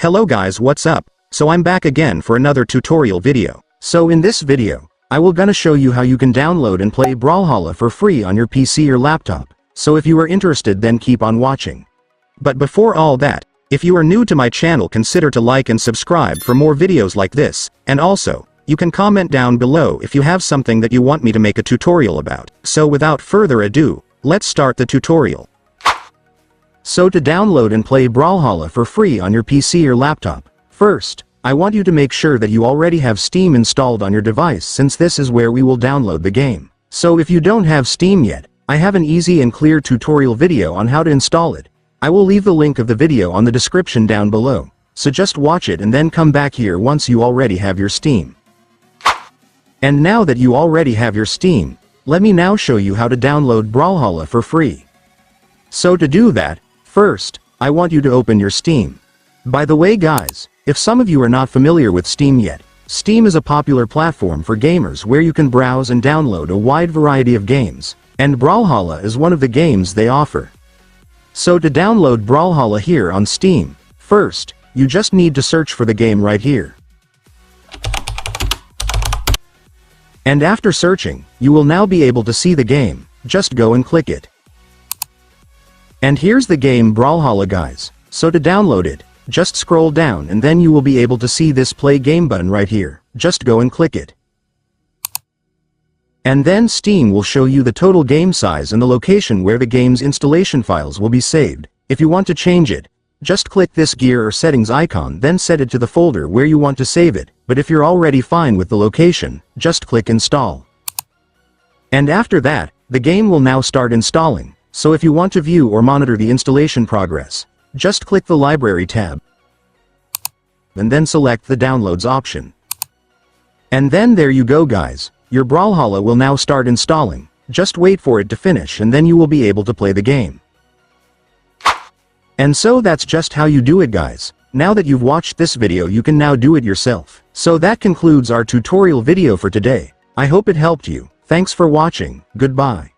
Hello guys, what's up? So I'm back again for another tutorial video. So in this video, I will gonna show you how you can download and play Brawlhalla for free on your PC or laptop. So if you are interested, then keep on watching. But before all that, if you are new to my channel, consider to like and subscribe for more videos like this, and also, you can comment down below if you have something that you want me to make a tutorial about. So without further ado, let's start the tutorial. So to download and play Brawlhalla for free on your PC or laptop, first, I want you to make sure that you already have Steam installed on your device, since this is where we will download the game. So if you don't have Steam yet, I have an easy and clear tutorial video on how to install it. I will leave the link of the video on the description down below, so just watch it and then come back here once you already have your Steam. And now that you already have your Steam, let me now show you how to download Brawlhalla for free. So to do that, first, I want you to open your Steam. By the way guys, if some of you are not familiar with Steam yet, Steam is a popular platform for gamers where you can browse and download a wide variety of games, and Brawlhalla is one of the games they offer. So to download Brawlhalla here on Steam, first, you just need to search for the game right here. And after searching, you will now be able to see the game. Just go and click it. And here's the game Brawlhalla guys. So to download it, just scroll down and then you will be able to see this play game button right here. Just go and click it. And then Steam will show you the total game size and the location where the game's installation files will be saved. If you want to change it, just click this gear or settings icon, then set it to the folder where you want to save it. But if you're already fine with the location, just click install. And after that, the game will now start installing. So if you want to view or monitor the installation progress, just click the library tab and then select the downloads option. And then there you go guys, your Brawlhalla will now start installing. Just wait for it to finish and then you will be able to play the game. And so that's just how you do it guys. Now that you've watched this video, you can now do it yourself. So that concludes our tutorial video for today. I hope it helped you. Thanks for watching. Goodbye.